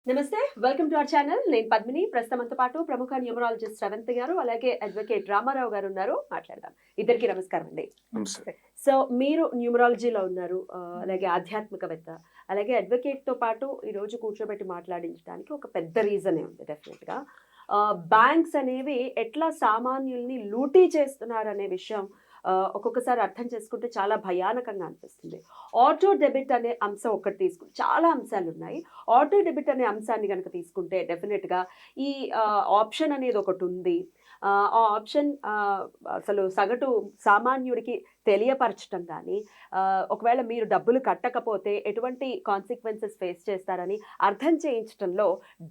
నమస్తే. Welcome to our channel. నేను పద్మిని. ప్రస్తుతం మనతో పాటు ప్రముఖ న్యూమరాలజిస్ట్ శ్రవంతి గారు, అలాగే అడ్వకేట్ రామారావు గారు ఉన్నారు. మాట్లాడదాం. ఇద్దరికి నమస్కారం అండి. నమస్తే. సో మీరు న్యూమరాలజీలో ఉన్నారు, అలాగే ఆధ్యాత్మికవేత్త, అలాగే అడ్వకేట్‌తో పాటు ఈరోజు కూర్చోబెట్టి మాట్లాడించడానికి ఒక పెద్ద రీజనే ఉంది డెఫినెట్‌గా. బ్యాంక్స్ అనేవి ఎట్లా సామాన్యుల్ని లూటీ చేస్తున్నారనే విషయం ఒక్కొక్కసారి అర్థం చేసుకుంటే చాలా భయానకంగా అనిపిస్తుంది. ఆటో డెబిట్ అనే అంశం ఒకటి తీసుకుంటే చాలా అంశాలు ఉన్నాయి. ఆటో డెబిట్ అనే అంశాన్ని గనక తీసుకుంటే డెఫినెట్‌గా ఈ ఆప్షన్ అనేది ఒకటి ఉంది. ఆ ఆప్షన్ అసలు సగటు సామాన్యుడికి తెలియపరచటం కానీ, ఒకవేళ మీరు డబ్బులు కట్టకపోతే ఎటువంటి కాన్సిక్వెన్సెస్ ఫేస్ చేస్తారని అర్థం చేయించటంలో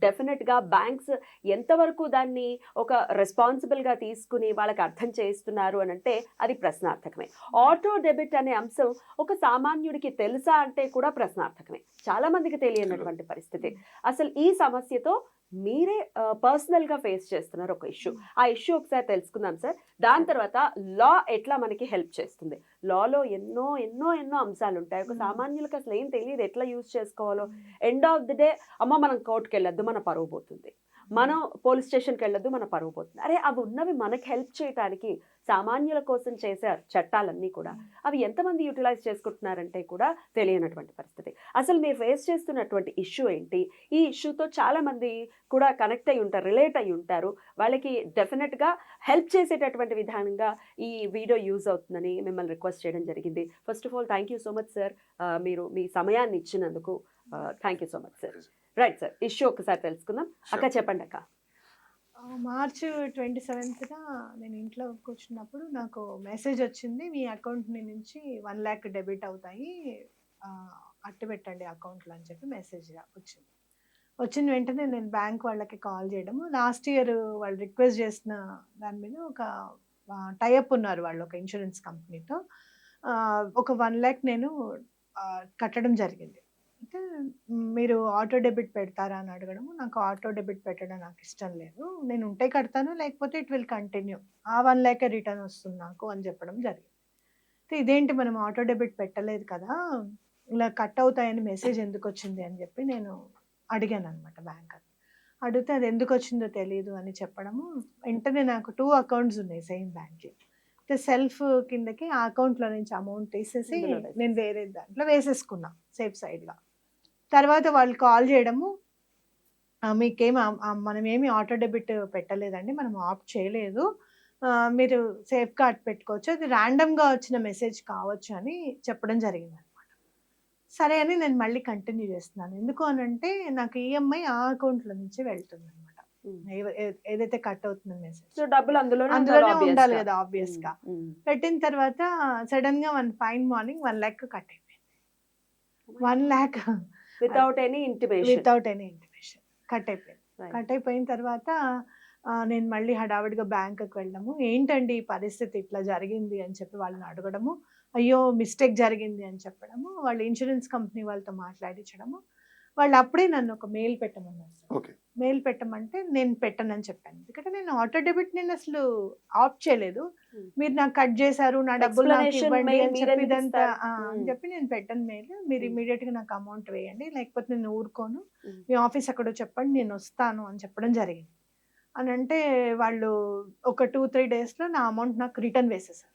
డెఫినెట్‌గా బ్యాంక్స్ ఎంతవరకు దాన్ని ఒక రెస్పాన్సిబుల్‌గా తీసుకుని వాళ్ళకి అర్థం చేయిస్తున్నారు అనంటే అది ప్రశ్నార్థకమే. ఆటో డెబిట్ అనే అంశం ఒక సామాన్యుడికి తెలుసా అంటే కూడా ప్రశ్నార్థకమే. చాలా మందికి తెలియనటువంటి పరిస్థితి. అసలు ఈ సమస్యతో మీరే పర్సనల్‌గా ఫేస్ చేస్తున్నారు ఒక ఇష్యూ. ఆ ఇష్యూ ఒకసారి తెలుసుకుందాం సార్. దాని తర్వాత లా ఎట్లా మనకి హెల్ప్ చేస్తుంది. లాలో ఎన్నో ఎన్నో ఎన్నో అంశాలు ఉంటాయి. ఒక సామాన్యులకి అసలు ఏం తెలియదు ఎట్లా యూజ్ చేసుకోవాలో. ఎండ్ ఆఫ్ ది డే అమ్మ మనం కోర్టుకి వెళ్ళొద్దు, మన పరువు పోతుంది, మనం పోలీస్ స్టేషన్కి వెళ్ళొద్దు, మన పరువు పోతుంది. అరే అవి ఉన్నవి మనకి హెల్ప్ చేయడానికి సామాన్యుల కోసం చేసే చట్టాలన్నీ కూడా అవి ఎంతమంది యూటిలైజ్ చేసుకుంటున్నారంటే కూడా తెలియనటువంటి పరిస్థితి. అసలు మీరు ఫేస్ చేస్తున్నటువంటి ఇష్యూ ఏంటి? ఈ ఇష్యూతో చాలా మంది కూడా కనెక్ట్ అయి ఉంటారు, రిలేట్ అయి ఉంటారు. వాళ్ళకి డెఫినెట్‌గా హెల్ప్ చేసేటటువంటి విధానంగా ఈ వీడియో యూజ్ అవుతుందని మిమ్మల్ని రిక్వెస్ట్ చేయడం జరిగింది. First of all thank you so much sir. మీరు మీ సమయాన్ని ఇచ్చినందుకు thank you so much sir. Right sir, issue ఒకసారి తెలుసుకుందాం. అక్క చెప్పండి అక్క. మార్చ్ 27న నేను ఇంట్లో కూర్చున్నప్పుడు నాకు మెసేజ్ వచ్చింది, మీ అకౌంట్ నుంచి 1 lakh డెబిట్ అవుతాయి, అట్టు పెట్టండి అకౌంట్లో అని చెప్పి మెసేజ్ వచ్చింది. వచ్చిన వెంటనే నేను బ్యాంక్ వాళ్ళకి కాల్ చేయడము, లాస్ట్ ఇయర్ వాళ్ళు రిక్వెస్ట్ చేసిన దాని మీద ఒక టైఅప్ ఉన్నారు వాళ్ళు ఒక ఇన్సూరెన్స్ కంపెనీతో. ఒక 1 lakh నేను కట్టడం జరిగింది. అయితే మీరు ఆటో డెబిట్ పెడతారా అని అడగడము, నాకు ఆటో డెబిట్ పెట్టడం నాకు ఇష్టం లేదు, నేను ఉంటే కడతాను లేకపోతే ఇట్ విల్ కంటిన్యూ, ఆ 1 lakh రిటర్న్ వస్తుంది నాకు అని చెప్పడం జరిగింది. అయితే ఇదేంటి మనం ఆటో డెబిట్ పెట్టలేదు కదా, ఇలా కట్ అవుతాయని మెసేజ్ ఎందుకు వచ్చింది అని చెప్పి నేను అడిగాను అనమాట బ్యాంక్ అని. అడిగితే అది ఎందుకు వచ్చిందో తెలియదు అని చెప్పడము, వెంటనే నాకు 2 అకౌంట్స్ ఉన్నాయి సేమ్ బ్యాంక్లో. అయితే సెల్ఫ్ కిందకి ఆ అకౌంట్లో నుంచి అమౌంట్ తీసేసి నేను వేరే దాంట్లో వేసేసుకున్నా సేఫ్ సైడ్గా. తర్వాత వాళ్ళు కాల్ చేయడము, మనమేమి ఆటో డెబిట్ పెట్టలేదండి, మనం ఆప్ట్ చేయలేదు, మీరు సేఫ్ కార్డ్ పెట్టుకోవచ్చు, అది ర్యాండమ్గా వచ్చిన మెసేజ్ కావచ్చు అని చెప్పడం జరిగింది అనమాట. సరే అని నేను మళ్ళీ కంటిన్యూ చేస్తున్నాను. ఎందుకు అని అంటే నాకు ఈఎంఐ ఆ అకౌంట్లో నుంచి వెళ్తుంది అనమాట, ఏదైతే కట్ అవుతుంది మెసేజ్. సో డబ్బులు అందులోనే ఉండాలి కదా ఆబ్వియస్గా. పెట్టిన తర్వాత సడన్ గా ఫైన్ మార్నింగ్ 1 lakh కట్ అయిపోయింది. 1 lakh without any intimation cut అయిపోయింది. కట్ అయిపోయిన తర్వాత నేను మళ్ళీ హడావిడిగా బ్యాంకుకి వెళ్ళడము, ఏంటండి ఈ పరిస్థితి ఇట్లా జరిగింది అని చెప్పి వాళ్ళని అడగడము, అయ్యో మిస్టేక్ జరిగింది అని చెప్పడము, వాళ్ళు ఇన్సూరెన్స్ కంపెనీ వాళ్ళతో మాట్లాడించడము. వాళ్ళు అప్పుడే నన్ను ఒక మెయిల్ పెట్టమన్నారు. మెయిల్ పెట్టమంటే నేను పెట్టనని చెప్పాను, ఎందుకంటే నేను ఆటో డెబిట్ నేను అసలు ఆప్ట్ చేయలేదు, మీరు నాకు కట్ చేశారు, నా డబ్బులు నాకు ఇవ్వండి అని చెప్పి ఇదంతా అని చెప్పి నేను పెట్టను మెయిల్, మీరు ఇమీడియట్ గా నాకు అమౌంట్ వేయండి లేకపోతే నేను ఊరుకోను, మీ ఆఫీస్ అక్కడో చెప్పండి నేను వస్తాను అని చెప్పడం జరిగింది. అని అంటే వాళ్ళు ఒక 2-3 డేస్లో నా అమౌంట్ నాకు రిటర్న్ వేసేసారు.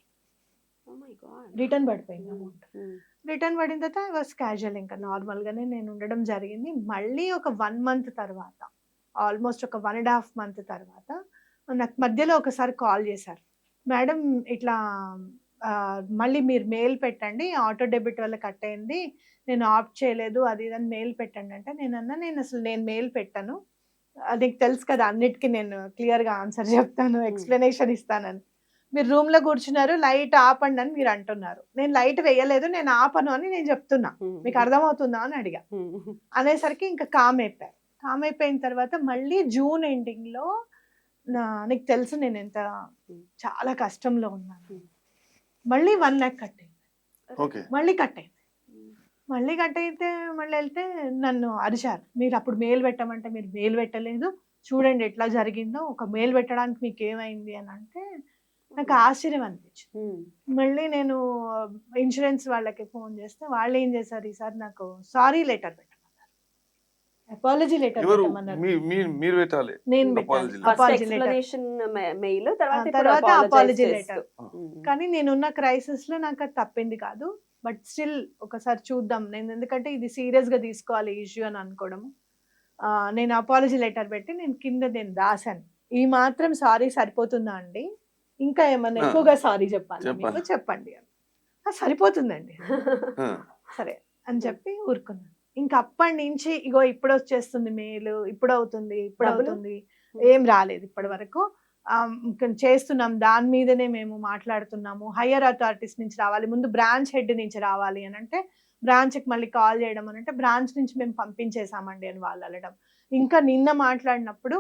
రిటర్న్ పడిపోయింది అమౌంట్. రిటర్న్ పడిన తర్వాత ఐ వాస్ క్యాజువల్, ఇంకా నార్మల్గానే నేను ఉండడం జరిగింది. మళ్ళీ ఒక 1 month తర్వాత, ఆల్మోస్ట్ ఒక 1.5 month తర్వాత నాకు మధ్యలో ఒకసారి కాల్ చేశారు, మేడం ఇట్లా మళ్ళీ మీరు మెయిల్ పెట్టండి, ఆటో డెబిట్ వల్ల కట్ అయింది, నేను ఆప్ట్ చేయలేదు, అది ఇదని మెయిల్ పెట్టండి అంటే నేను అసలు మెయిల్ పెట్టాను, నీకు తెలుసు కదా అన్నిటికీ నేను క్లియర్గా ఆన్సర్ చెప్తాను, ఎక్స్ప్లెనేషన్ ఇస్తానని. మీరు రూమ్లో కూర్చున్నారు, లైట్ ఆపండి అని మీరు అంటున్నారు, నేను లైట్ వేయలేదు, నేను ఆపను అని నేను చెప్తున్నా, మీకు అర్థమవుతుందా అని అడిగా. అనేసరికి ఇంకా కామ్ అయిపోయారు. కామ్ అయిపోయిన తర్వాత మళ్ళీ జూన్ ఎండింగ్లో నీకు తెలుసు నేను ఎంత చాలా కష్టంలో ఉన్నాను, మళ్ళీ 1 lakh కట్ అయింది. మళ్ళీ కట్ అయితే మళ్ళీ వెళ్తే నన్ను అరిచారు, మీరు అప్పుడు మెయిల్ పెట్టమంటే మీరు మెయిల్ పెట్టలేదు, చూడండి ఎట్లా జరిగిందో, ఒక మెయిల్ పెట్టడానికి మీకు ఏమైంది అని అంటే నాకు ఆశ్చర్యం అనిపించింది. మళ్ళీ నేను ఇన్సూరెన్స్ వాళ్ళకి ఫోన్ చేస్తే వాళ్ళు ఏం చేశారు, ఈసారి నాకు సారీ లెటర్ పెట్టమన్నారు. అపాలజీ లెటర్ ఎవరు పెట్టమన్నారు. మీరు పెట్టాలి నేను పెట్టాలి apology letter. First apology letter. Explanation mail తర్వాత తర్వాత apology letter. కానీ కానీ నేనున్న క్రైసిస్ లో నాకు అది తప్పింది కాదు. బట్ స్టిల్ ఒకసారి చూద్దాం, నేను ఎందుకంటే ఇది సీరియస్ గా తీసుకోవాలి ఇష్యూ అని అనుకోవడము. నేను అపాలజీ లెటర్ పెట్టి నేను కింద రాశాను, ఈ మాత్రం సారీ సరిపోతుందా అండి, ఇంకా ఏమన్నా ఎక్కువగా సారీ చెప్పాలి మీకు చెప్పండి అని. సరిపోతుందండి సరే అని చెప్పి ఊరుకున్నాను. ఇంకా అప్పటి నుంచి ఇగో ఇప్పుడు వచ్చేస్తుంది మెయిల్, ఇప్పుడు అవుతుంది ఏం రాలేదు ఇప్పటి వరకు. చేస్తున్నాం, దాని మీదనే మేము మాట్లాడుతున్నాము. హయ్యర్ అథారిటీస్ నుంచి రావాలి, ముందు బ్రాంచ్ హెడ్ నుంచి రావాలి అని అంటే బ్రాంచ్కి మళ్ళీ కాల్ చేయడం అని అంటే బ్రాంచ్ నుంచి మేము పంపించేసామండి అని వాళ్ళు అనడం. ఇంకా నిన్న మాట్లాడినప్పుడు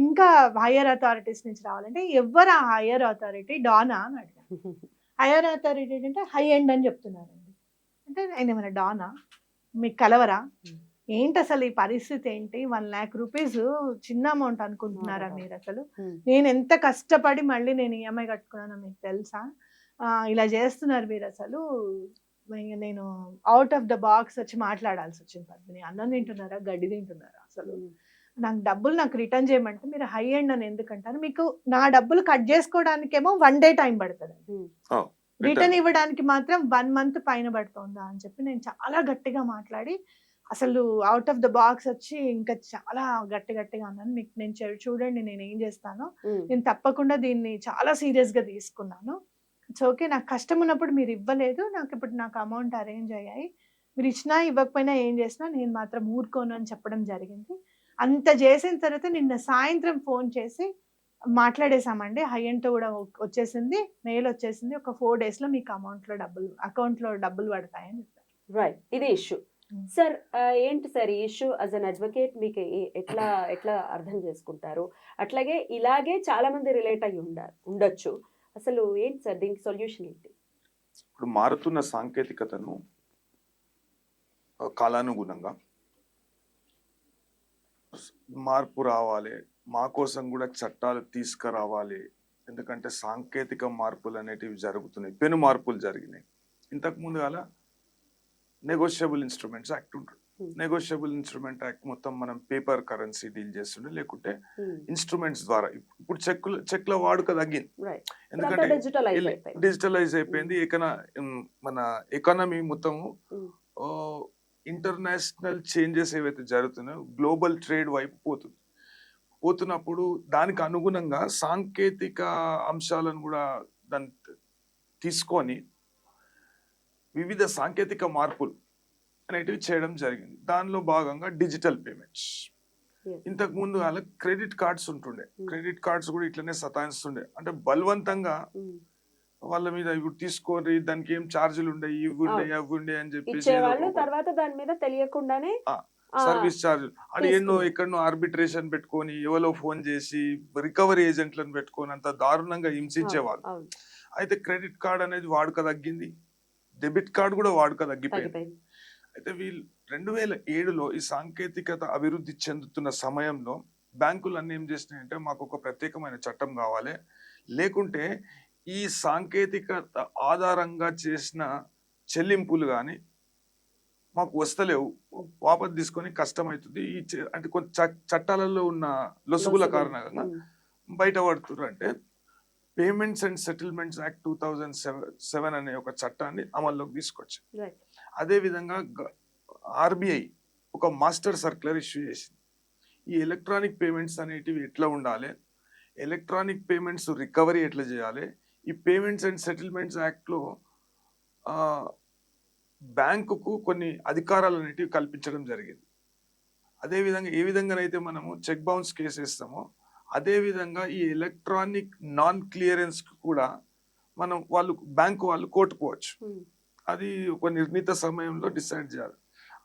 ఇంకా హయ్యర్ అథారిటీస్ నుంచి రావాలంటే ఎవరు ఆ హయ్యర్ అథారిటీ, డానా అని అడిగాను. హయ్యర్ అథారిటీ అంటే హై ఎండ్ అని చెప్తున్నారండి. అంటే ఆయన ఏమైనా డానా, మీకు కలవరా ఏంటి, అసలు ఈ పరిస్థితి ఏంటి, 1 lakh రూపీస్ చిన్న అమౌంట్ అనుకుంటున్నారా మీరు అసలు? నేను ఎంత కష్టపడి మళ్ళీ నేను ఈఎంఐ కట్టుకున్నానో మీకు తెలుసా? ఇలా చేస్తున్నారు మీరు అసలు. నేను అవుట్ ఆఫ్ ద బాక్స్ వచ్చి మాట్లాడాల్సి వచ్చింది. పద్మిని, అన్నం తింటున్నారా గడ్డి తింటున్నారా అసలు? నాకు రిటర్న్ చేయమంటే మీరు హై ఎండ్ అని ఎందుకంటారు? మీకు నా డబ్బులు కట్ చేసుకోవడానికేమో 1 day టైం పడుతుంది, రిటర్న్ ఇవ్వడానికి మాత్రం 1 month పైన పడుతుందా అని చెప్పి నేను చాలా గట్టిగా మాట్లాడి అసలు అవుట్ ఆఫ్ ద బాక్స్ వచ్చి ఇంకా చాలా గట్టిగా అన్నాను. మీకు నేను చూడండి నేను ఏం చేస్తానో, నేను తప్పకుండా దీన్ని చాలా సీరియస్ గా తీసుకున్నాను. ఇట్స్ ఓకే, నాకు కష్టం ఉన్నప్పుడు మీరు ఇవ్వలేదు, నాకు అమౌంట్ అరేంజ్ అయ్యాయి, మీరు ఇచ్చినా ఇవ్వకపోయినా ఏం చేసినా నేను మాత్రం ఊరుకోను అని చెప్పడం జరిగింది. అంత చేసిన తర్వాత నిన్న సాయంత్రం ఫోన్ చేసి మాట్లాడేసామండి, హైఎండ్తో కూడా వచ్చేసింది, మెయిల్ వచ్చేసింది, ఒక 4 days లో మీకు అకౌంట్లో డబ్బులు పడతాయని చెప్పారు. రైట్, ఇది ఇష్యూ. సార్ ఏంటి సార్ ఈ ఇష్యూ యాజ్ అన్ అడ్వకేట్ మీకు ఎట్లా అర్థం చేసుకుంటారు? అట్లాగే ఇలాగే చాలా మంది రిలేట్ అయ్యి ఉండొచ్చు, అసలు ఏంటి సార్ దీనికి సొల్యూషన్ ఏంటి? ఇప్పుడు మారుతున్న సాంకేతికతను కాలానుగుణంగా మార్పు రావాలి, మా కోసం కూడా చట్టాలు తీసుకురావాలి. ఎందుకంటే సాంకేతిక మార్పులు అనేటివి జరుగుతున్నాయి, పెను మార్పులు జరిగినాయి. ఇంతకు ముందు అలా నెగోషియబుల్ ఇన్స్ట్రుమెంట్స్ యాక్ట్ ఉంటుంది. నెగోషియబుల్ ఇన్స్ట్రుమెంట్ యాక్ట్ మొత్తం మనం పేపర్ కరెన్సీ డీల్ చేస్తుండే, లేకుంటే ఇన్స్ట్రుమెంట్స్ ద్వారా. ఇప్పుడు చెక్ల వాడుక తగ్గింది, ఎందుకంటే డిజిటలైజ్ అయిపోయింది. మన ఎకానమీ మొత్తము ఇంటర్నేషనల్ చేంజెస్ ఏవైతే జరుగుతున్నాయో గ్లోబల్ ట్రేడ్ వైపు పోతున్నప్పుడు దానికి అనుగుణంగా సాంకేతిక అంశాలను కూడా దాన్ని తీసుకొని వివిధ సాంకేతిక మార్పులు అనేటివి చేయడం జరిగింది. దానిలో భాగంగా డిజిటల్ పేమెంట్స్. ఇంతకు ముందు వాళ్ళ క్రెడిట్ కార్డ్స్ ఉంటుండే, క్రెడిట్ కార్డ్స్ కూడా ఇట్లనే సతాయిస్తుండే. అంటే బలవంతంగా వాళ్ళ మీద ఇవి తీసుకోండి, దానికి ఏం ఛార్జీలు ఉండే, ఇవి ఉండే అని చెప్పేసి తర్వాత దాని మీద తెలియకుండానే సర్వీస్ ఛార్జ్ అని ఎక్కడో ఆర్బిట్రేషన్ పెట్టుకొని ఎవరో ఫోన్ చేసి రికవరీ ఏజెంట్లను పెట్టుకొని అంత దారుణంగా హింసించేవాళ్ళు. అయితే క్రెడిట్ కార్డ్ అనేది వాడుక తగ్గింది, డెబిట్ కార్డ్ కూడా వాడుక తగ్గిపోయింది. అయితే వీళ్ళు 2007లో ఈ సాంకేతికత అభివృద్ధి చెందుతున్న సమయంలో బ్యాంకులు అన్ని ఏం చేసినాయంటే మాకు ఒక ప్రత్యేకమైన చట్టం కావాలి, లేకుంటే ఈ సాంకేతికత ఆధారంగా చేసిన చెల్లింపులు కానీ మాకు వస్తలేవు, వాపసు తీసుకొని కష్టమవుతుంది. అంటే కొన్ని చట్టాలలో ఉన్న లొసుగుల కారణంగా బయటపడుతున్నారు. అంటే పేమెంట్స్ అండ్ సెటిల్మెంట్స్ యాక్ట్ 2007 అనే ఒక చట్టాన్ని అమల్లోకి తీసుకొచ్చింది. అదేవిధంగా ఆర్బిఐ ఒక మాస్టర్ సర్క్యులర్ ఇష్యూ చేసింది. ఈ ఎలక్ట్రానిక్ పేమెంట్స్ అనేటివి ఎట్లా ఉండాలి, ఎలక్ట్రానిక్ పేమెంట్స్ రికవరీ ఎట్లా చేయాలి, ఈ పేమెంట్స్ అండ్ సెటిల్మెంట్స్ యాక్ట్లో బ్యాంకుకు కొన్ని అధికారాలు అనేటివి కల్పించడం జరిగింది. అదేవిధంగా ఏ విధంగానైతే మనము చెక్ బౌన్స్ కేసు ఇస్తామో అదేవిధంగా ఈ ఎలక్ట్రానిక్ నాన్ క్లియరెన్స్ కూడా బ్యాంకు వాళ్ళు కోర్టుకోవచ్చు. అది ఒక నిర్ణీత సమయంలో డిసైడ్ చేయాలి.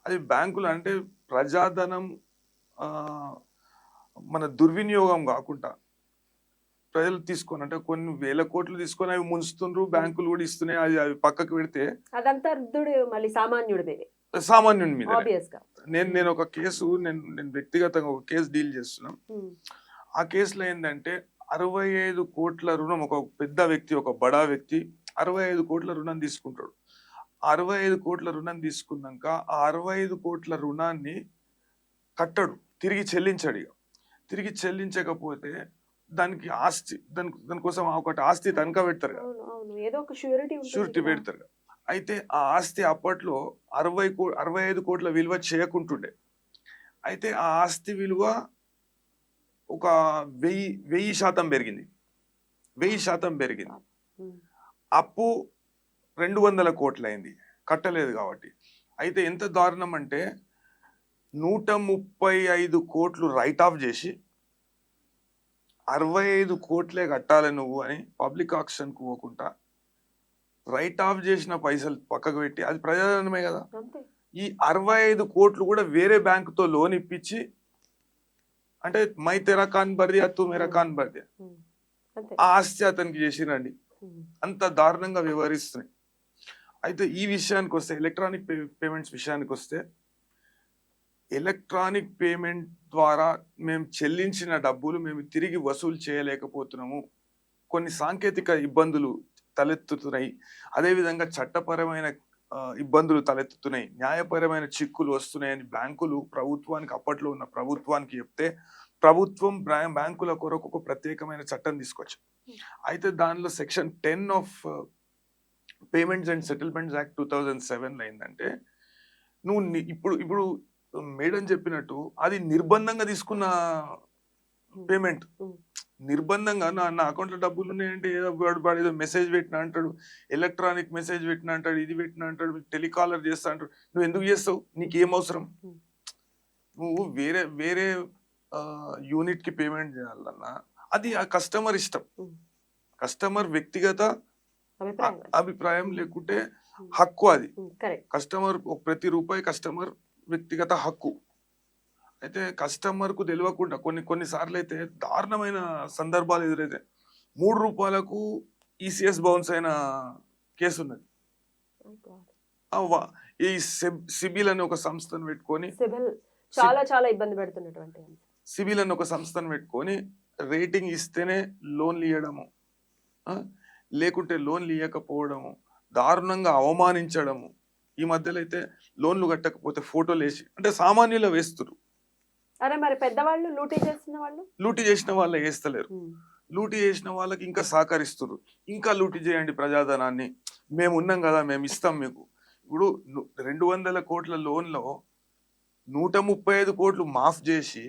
అది బ్యాంకులు అంటే ప్రజాధనం మన దుర్వినియోగం కాకుండా ప్రజలు తీసుకొని, అంటే కొన్ని 1000 కోట్లు తీసుకొని అవి ముంచుతుండ్రు, బ్యాంకులు కూడా ఇస్తున్నాయి, అవి పక్కకు పెడితే అదంతా మళ్ళీ సామాన్యుడి మీద. నేను ఒక కేసు నేను వ్యక్తిగతంగా ఒక కేసు డీల్ చేస్తున్నాం. ఆ కేసులో ఏంటంటే 65 కోట్ల రుణం, ఒక పెద్ద వ్యక్తి, ఒక బడా వ్యక్తి 65 కోట్ల రుణం తీసుకుంటాడు. 65 కోట్ల రుణం తీసుకున్నాక ఆ 65 కోట్ల రుణాన్ని కట్టడు, తిరిగి చెల్లించాడు. ఇక తిరిగి చెల్లించకపోతే దానికి ఆస్తి, దానికోసం ఒకటి ఆస్తి తనఖా పెడతారు కదా, అవును అవును ఏదో ఒక షూరిటీ షూరిటీ పెడతారు కదా. అయితే ఆ ఆస్తి అప్పట్లో 65 కోట్ల విలువ చేయకుంటుండే. అయితే ఆ ఆస్తి విలువ ఒక 1000% పెరిగింది. 1000% పెరిగింది. అప్పు 200 కోట్లయింది కట్టలేదు కాబట్టి. అయితే ఎంత దారుణం అంటే 135 కోట్లు రైట్ ఆఫ్ చేసి 65 కోట్లే కట్టాలి నువ్వు అని పబ్లిక్ ఆక్షన్కు పోకుండా రైట్ ఆఫ్ చేసిన పైసలు పక్కకు పెట్టి, అది ప్రజాధనమే కదా, ఈ 65 కోట్లు కూడా వేరే బ్యాంకుతో లోన్ ఇప్పించి, అంటే మై తెరా కాన్ బర్దియా తు మేరా కాన్ బర్దియా, ఆ ఆస్తి అతనికి చేసిరండి. అంత దారుణంగా వ్యవహరిస్తున్నాయి. అయితే ఈ విషయానికి వస్తే, ఎలక్ట్రానిక్ పేమెంట్స్ విషయానికి వస్తే, ఎలక్ట్రానిక్ పేమెంట్ ద్వారా మేము చెల్లించిన డబ్బులు మేము తిరిగి వసూలు చేయలేకపోతున్నాము. కొన్ని సాంకేతిక ఇబ్బందులు తలెత్తుతున్నాయి. అదేవిధంగా చట్టపరమైన ఇబ్బందులు తలెత్తుతున్నాయి, న్యాయపరమైన చిక్కులు వస్తున్నాయని బ్యాంకులు ప్రభుత్వానికి, అప్పట్లో ఉన్న ప్రభుత్వానికి చెప్తే, ప్రభుత్వం బ్యాంకుల కొరకు ఒక ప్రత్యేకమైన చట్టం తీసుకొచ్చి, అయితే దానిలో section 10 of payments and settlements act 2007 ఏంటంటే, నువ్వు ఇప్పుడు మేడం చెప్పినట్టు అది నిర్బంధంగా తీసుకున్న పేమెంట్. నిర్బంధంగా నా అకౌంట్లో డబ్బులు ఉన్నాయంటే ఏదో మెసేజ్ పెట్టినా అంటాడు, ఎలక్ట్రానిక్ మెసేజ్ పెట్టినా అంటాడు, ఇది పెట్టినా అంటాడు, టెలికాలర్ చేస్తా అంటాడు. నువ్వు ఎందుకు చేస్తావు? నీకు ఏం అవసరం? నువ్వు వేరే యూనిట్ కి పేమెంట్ చేయాలన్నా అది ఆ కస్టమర్ ఇష్టం, కస్టమర్ వ్యక్తిగత అభిప్రాయం లేకుంటే హక్కు. అది కస్టమర్, ప్రతి రూపాయి కస్టమర్ వ్యక్తిగత హక్కు. అయితే కస్టమర్ కు తెలియకుండా కొన్నిసార్లు అయితే దారుణమైన సందర్భాలు ఎదురైతే 3 రూపాయలకు ఈసీఎస్ బౌన్స్ అయిన కేసు ఉన్నది. ఈ సిబిల్ అని ఒక సంస్థను పెట్టుకొని, చాలా ఇబ్బంది పెడుతున్నటువంటి సిబిల్ అని ఒక సంస్థను పెట్టుకొని రేటింగ్ ఇస్తేనే లోన్లు ఇవ్వడము, లేకుంటే లోన్లు ఇవ్వకపోవడము, దారుణంగా అవమానించడము. ఈ మధ్యలో అయితే లోన్లు కట్టకపోతే ఫోటోలు వేసి, అంటే సామాన్యులు వేస్తున్నారు. అరే మరి పెద్దవాళ్ళు లూటీ చేసిన వాళ్ళే వేస్తలేరు. లూటీ చేసిన వాళ్ళకి ఇంకా సహకరిస్తున్నారు. ఇంకా లూటీ చేయండి ప్రజాధనాన్ని, మేము ఉన్నాం కదా, మేము ఇస్తాం మీకు. ఇప్పుడు 200 కోట్ల లోన్లో 135 కోట్లు మాఫ్ చేసి,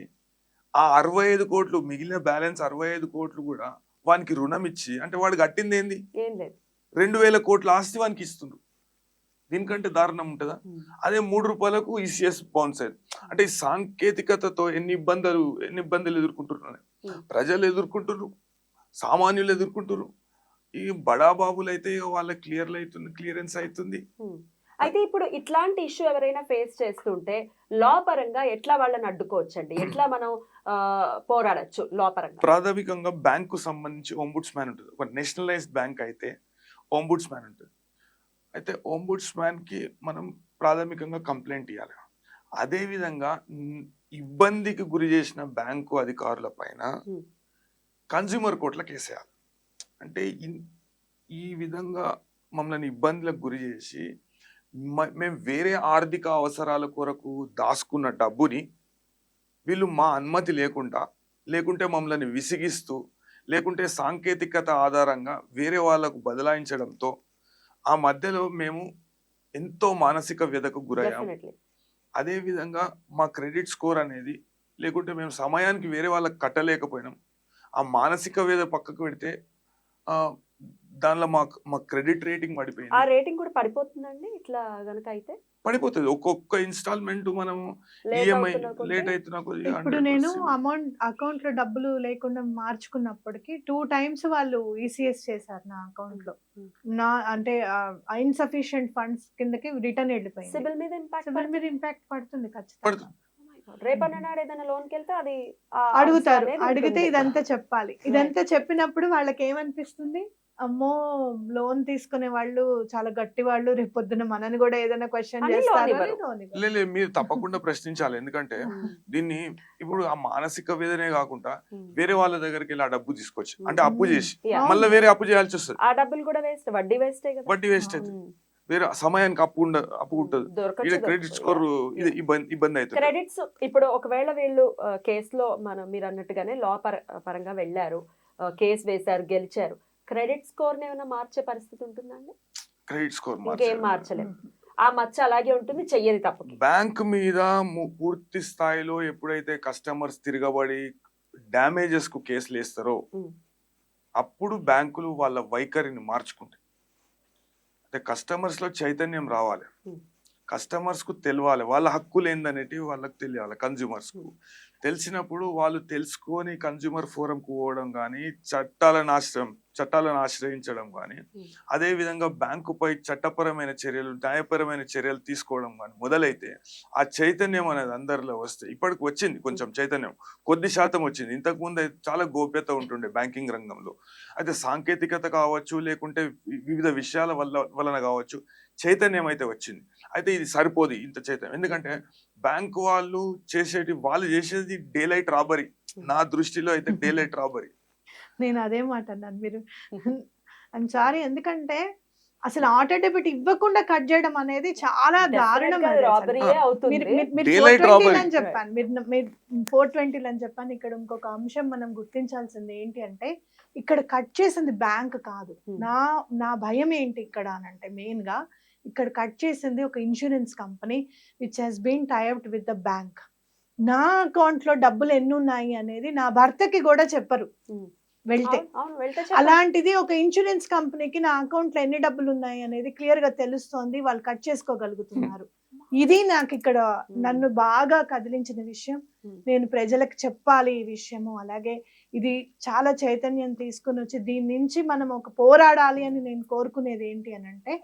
ఆ 65 కోట్లు మిగిలిన బ్యాలెన్స్ 65 కోట్లు కూడా వానికి రుణం ఇచ్చి, అంటే వాడు కట్టింది ఏంది? 2000 కోట్ల ఆస్తి వానికి ఇస్తుండ్రు. దీనికంటే దారుణం ఉంటుందా? అదే 3 రూపాయలకు ఈసీఎస్ బౌన్స్ అయ్యింది. అంటే ఈ సాంకేతికతతో ఎన్ని ఇబ్బందులు ఎదుర్కొంటున్నారు ప్రజలు, ఎదుర్కొంటున్నారు సామాన్యులు, ఎదుర్కొంటున్నారు. ఈ బడాబాబులు అయితే వాళ్ళకి క్లియరెన్స్ అవుతుంది. అయితే ఇప్పుడు ఇట్లాంటి ఇష్యూ ఎవరైనా ఫేస్ చేస్తుంటే లా పరంగా ఎట్లా వాళ్ళని అడ్డుకోవచ్చండి? ఎట్లా మనం పోరాడచ్చు లా పరంగా? ప్రాథమికంగా బ్యాంకు సంబంధించి ఓంబుడ్స్మ్యాన్ ఉంటుంది. ఒక నేషనలైజ్డ్ బ్యాంక్ అయితే ఓంబుడ్స్మ్యాన్ ఉంటుంది. అయితే ఓంబుడ్స్మ్యాన్ కి మనం ప్రాథమికంగా కంప్లైంట్ ఇవ్వాలి. అదేవిధంగా ఇబ్బందికి గురి చేసిన బ్యాంకు అధికారుల పైన కన్స్యూమర్ కోర్టులకు కేసేయాలి. అంటే ఈ విధంగా మమ్మల్ని ఇబ్బందులకు గురి చేసి, మేము వేరే ఆర్థిక అవసరాల కొరకు దాచుకున్న డబ్బుని వీళ్ళు మా అనుమతి లేకుంటే మమ్మల్ని విసిగిస్తూ, లేకుంటే సాంకేతికత ఆధారంగా వేరే వాళ్ళకు బదలాయించడంతో ఆ మధ్యలో మేము ఎంతో మానసిక వ్యధకు గురయ్యాం. అదే విధంగా మా క్రెడిట్ స్కోర్ అనేది, లేకుంటే మేము సమయానికి వేరే వాళ్ళకి కట్టలేకపోయినాం. ఆ మానసిక వ్యధ పక్కకు పెడితే దానిలో మా క్రెడిట్ రేటింగ్ పడిపోయింది. ఆ రేటింగ్ కూడా పడిపోతుందండి ఇట్లా గనుక అయితే? పడిపోతుంది. ఒక్కొక్క ఇన్స్టాల్మెంట్ మనం ఈఎంఐ లేట్ అవుతున్నా. ఇప్పుడు నేను అకౌంట్ లో డబ్బులు లేకుండా మార్చుకున్నప్పటికీ 2 times వాళ్ళు ఈసీఎస్ చేశారు నా అకౌంట్ లో. అంటే ఇన్సఫిషియెంట్ ఫండ్స్ కిందకి రిటర్న్ వెళ్ళిపోయింది. సిబిల్ మీద ఇంపాక్ట్ పడుతుంది ఖచ్చితంగా. రేపన్నాడు ఏదైనా లోన్కి వెళ్తే అది అడుగుతారు. అడిగితే ఇదంతా చెప్పాలి. ఇదంతా చెప్పినప్పుడు వాళ్ళకి ఏమనిపిస్తుంది, అమ్మో లోన్ తీసుకునే వాళ్ళు చాలా గట్టి వాళ్ళు, రేపు పొద్దున మనని కూడా ఏదైనా క్వశ్చన్ చేస్తారు. మీరు తప్పకుండా ప్రశ్నించాలి. ఎందుకంటే దీన్ని ఇప్పుడు ఆ మానసిక వేదనే కాకుండా వేరే వాళ్ళ దగ్గరికి వెళ్ళి ఆ డబ్బు తీసుకొచ్చి, అంటే అప్పు చేసి మళ్ళీ వేరే అప్పు చేయాల్సి వస్తుంది. ఆ డబ్బులు కూడా వేస్ట్, వడ్డీ వేస్ట్ అవుతుంది. వేరే సమయానికి అప్పు ఉంటుంది. దొరకచ్చు, క్రెడిట్ దొరకదు. స్కోర్ ఇది ఇబ్బంది అవుతుంది. క్రెడిట్స్ ఇప్పుడు ఒకవేళ వీళ్ళు కేసులో మీరు అన్నట్టుగానే లా పరంగా వెళ్ళారు, కేసు వేశారు, గెలిచారు, క్రెడిట్ స్కోర్ ఏమైనా మార్చే పరిస్థితి ఉంటుందండి? క్రెడిట్ స్కోర్ ఇంకేం మార్చలేదు, ఆ మచ్చ అలాగే ఉంటుంది, చెయ్యని తప్పకి. బ్యాంక్ మీద పూర్తి స్థాయిలో ఎప్పుడైతే కస్టమర్స్ తిరగబడి డ్యామేజెస్ కు కేసులు వేస్తారో అప్పుడు బ్యాంకులు వాళ్ళ వైఖరిని మార్చుకుంటాయి. అంటే కస్టమర్స్ లో చైతన్యం రావాలి, కస్టమర్స్ కు తెలియాలి వాళ్ళ హక్కులు ఏందనేటివి వాళ్ళకి తెలియాలి. కన్జ్యూమర్స్ కు తెలిసినప్పుడు వాళ్ళు తెలుసుకొని కన్జ్యూమర్ ఫోరం కు పోవడం కానీ, చట్టాలను ఆశ్రయించడం కానీ, అదే విధంగా బ్యాంకుపై చట్టపరమైన చర్యలు, న్యాయపరమైన చర్యలు తీసుకోవడం కానీ మొదలైతే ఆ చైతన్యం అనేది అందరిలో వస్తే, ఇప్పటికి వచ్చింది కొంచెం చైతన్యం, కొద్ది శాతం వచ్చింది. ఇంతకు ముందు అయితే చాలా గోప్యత ఉంటుండే బ్యాంకింగ్ రంగంలో. అయితే సాంకేతికత కావచ్చు, లేకుంటే వివిధ విషయాల వలన కావచ్చు, చైతన్యం అయితే వచ్చింది. అయితే ఇది సరిపోదు ఇంత చైతన్యం, ఎందుకంటే బ్యాంకు వాళ్ళు చేసేది డే లైట్ రాబరీ. నా దృష్టిలో అయితే డే లైట్ రాబరీ. నేను అదే మాట అన్నాను. మీరు ఐమ్ సారీ, ఎందుకంటే అసలు ఆటో డెబిట్ ఇవ్వకుండా కట్ చేయడం అనేది చాలా దారుణం. రాబరీయే అవుతుంది. మీరు Daylight 420 robbery. అని చెప్పాను, మీరు 420 అని చెప్పాను. ఇక్కడ ఇంకొక అంశం మనం గుర్తించాల్సింది ఏంటి అంటే, ఇక్కడ కట్ చేసింది బ్యాంక్ కాదు. నా భయం ఏంటి ఇక్కడ అని అంటే, మెయిన్ గా ఇక్కడ కట్ చేసింది ఒక insurance company which has been tied up with the bank. నా అకౌంట్ లో డబ్బులు ఎన్ని ఉన్నాయి అనేది నా భర్తకి కూడా చెప్పరు వెళ్తే. అలాంటిది ఒక ఇన్సూరెన్స్ కంపెనీకి నా అకౌంట్ లో ఎన్ని డబ్బులు ఉన్నాయి అనేది క్లియర్ గా తెలుస్తోంది, వాళ్ళు కట్ చేసుకోగలుగుతున్నారు. ఇది నాకు ఇక్కడ నన్ను బాగా కదిలించిన విషయం. నేను ప్రజలకు చెప్పాలి ఈ విషయము. అలాగే ఇది చాలా చైతన్యం తీసుకుని వచ్చి దీని నుంచి మనం ఒక పోరాడాలి అని నేను కోరుకునేది ఏంటి అని అంటే,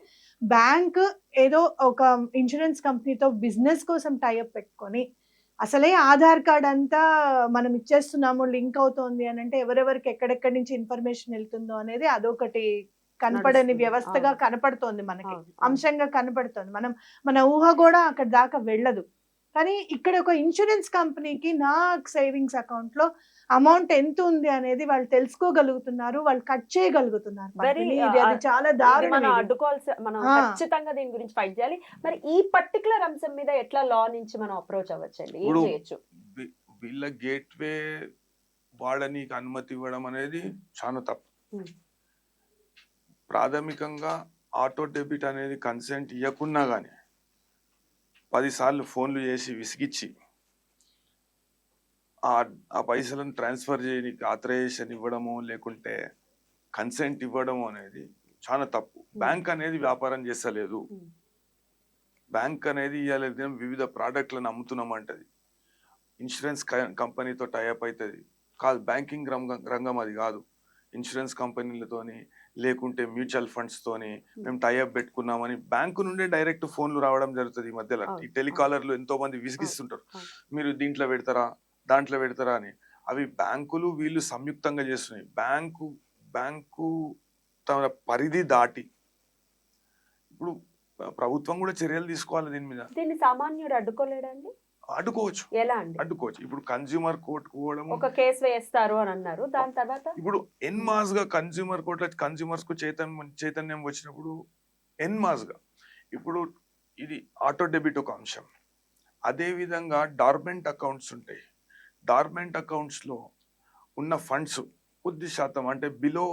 బ్యాంక్ ఏదో ఒక ఇన్సూరెన్స్ కంపెనీతో బిజినెస్ కోసం టైఅప్ పెట్టుకొని అసలే ఆధార్ కార్డ్ అంతా మనం ఇచ్చేస్తున్నాము, లింక్ అవుతోంది అని అంటే ఎవరెవరికి ఎక్కడెక్కడి నుంచి ఇన్ఫర్మేషన్ వెళ్తుందో అనేది అదొకటి కనపడని వ్యవస్థగా కనపడుతోంది, మనకి అంశంగా కనపడుతోంది. మన ఊహ కూడా అక్కడ దాకా వెళ్ళదు. కానీ ఇక్కడ ఒక ఇన్సూరెన్స్ కంపెనీకి నా సేవింగ్స్ అకౌంట్ లో అమౌంట్ ఎంత ఉంది అనేది వాళ్ళు తెలుసుకోగలుగుతున్నారు, వాళ్ళు కట్ చేయగలుగుతున్నారు. అది చాలా దారుణం. మనం ఖచ్చితంగా దీని గురించి ఫైట్ చేయాలి. మరి ఈ పర్టికులర్ అంశం మీద ఎట్లా లా నుంచి మనం అప్రోచ్ అవ్వచ్చండి, ఏం చేయొచ్చు? వీళ్ళ గేట్వే వాడనీకి అనుమతి ఇవ్వడం అనేది చాలా తప్పు. ప్రాథమికంగా ఆటో డెబిట్ అనేది కన్సెంట్ ఇవ్వకున్నా కానీ 10 సార్లు ఫోన్లు చేసి విసిగిచ్చి ఆ పైసలను ట్రాన్స్ఫర్ చేయడానికి ఆథరైజేషన్ ఇవ్వడము, లేకుంటే కన్సెంట్ ఇవ్వడము అనేది చాలా తప్పు. బ్యాంక్ అనేది వ్యాపారం చేస్తలేదు. బ్యాంక్ అనేది ఇవాళ వివిధ ప్రోడక్ట్లను అమ్ముతున్నామంటది, ఇన్సూరెన్స్ కంపెనీతో టైఅప్ అవుతుంది కాదు. బ్యాంకింగ్ రంగం అది కాదు. ఇన్సూరెన్స్ కంపెనీలతోని లేకుంటే మ్యూచువల్ ఫండ్స్ తోని మేము టైఅప్ పెట్టుకున్నామని బ్యాంకు నుండే డైరెక్ట్ ఫోన్లు రావడం జరుగుతుంది. ఈ మధ్యలో ఈ టెలికాలర్లు ఎంతో మంది విసిగిస్తుంటారు, మీరు దీంట్లో పెడతారా దాంట్లో పెడతారా అని. అవి బ్యాంకులు వీళ్ళు సంయుక్తంగా చేస్తున్నాయి. బ్యాంకు తన పరిధి దాటి ఇప్పుడు ప్రభుత్వం కూడా చర్యలు తీసుకోవాలి దీని మీద. దీన్ని సామాన్యుడు అడ్డుకోలేడండి? అడ్డుకోవచ్చు. ఎలా అండి? అడ్డుకోవచ్చు. ఇప్పుడు కన్స్యూమర్ కోర్ట్ పోవడం, ఒక కేసు వేస్తారు అని అన్నారు, దాని తర్వాత ఇప్పుడు ఎన్మాస్ గా కన్స్యూమర్ కోర్టులో కన్స్యూమర్స్ కు చైతన్యం వచ్చినప్పుడు ఎన్మాస్ గా ఇప్పుడు ఇది ఆటో డెబిట్ ఒక అంశం. అదే విధంగా డార్మెంట్ అకౌంట్స్ ఉంటాయి. డార్మెంట్ అకౌంట్స్ లో ఉన్న ఫండ్స్ కొద్ది శాతం అంటే బిలో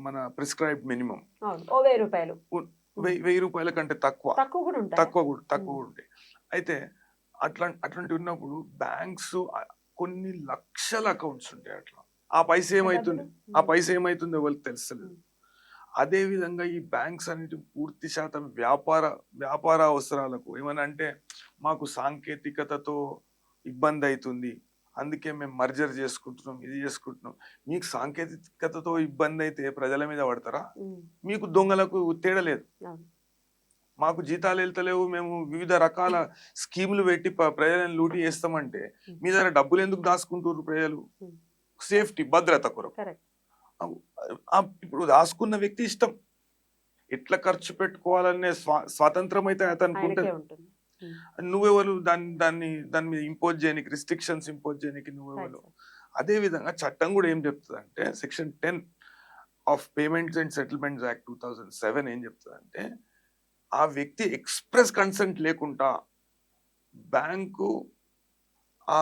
మన ప్రిస్క్రైబ్డ్ మినిమం 1000 రూపాయలు, 1000 రూపాయల కంటే తక్కువ కూడా ఉంటాయి. అయితే అట్లాంటి ఉన్నప్పుడు బ్యాంక్స్ కొన్ని లక్షల అకౌంట్స్ ఉంటాయి. అట్లా ఆ పైస ఏమైతుందో వాళ్ళకి తెలుస్తలేదు. అదే విధంగా ఈ బ్యాంక్స్ అనేవి పూర్తి శాతం వ్యాపార అవసరాలకు ఏమన్నా అంటే, మాకు సాంకేతికతతో ఇబ్బంది అవుతుంది, అందుకే మేము మర్జర్ చేసుకుంటున్నాం, ఇది చేసుకుంటున్నాం. మీకు సాంకేతికతతో ఇబ్బంది అయితే ప్రజల మీద పడతారా? మీకు దొంగలకు తేడా లేదు. మాకు జీతాలు వెళ్తలేవు, మేము వివిధ రకాల స్కీములు పెట్టి ప్రజలను లూటీ చేస్తామంటే మీ దగ్గర డబ్బులు ఎందుకు దాచుకుంటారు ప్రజలు? సేఫ్టీ, భద్రత కొరకు. ఇప్పుడు దాచుకున్న వ్యక్తి ఇష్టం, ఎట్లా ఖర్చు పెట్టుకోవాలనే స్వాతంత్రం అయితే అతనికి ఉంటుంది. నువ్వెవరు దాని మీద ఇంపోజ్ చేయడానికి, రిస్ట్రిక్షన్స్ ఇంపోజ్ చేయడానికి నువ్వెవరు? అదే విధంగా చట్టం కూడా ఏం చెప్తుంది అంటే, section 10 of payments and settlements act 2007 ఏం చెప్తుంది అంటే, ఆ వ్యక్తి ఎక్స్ప్రెస్ కన్సెంట్ లేకుండా బ్యాంకు ఆ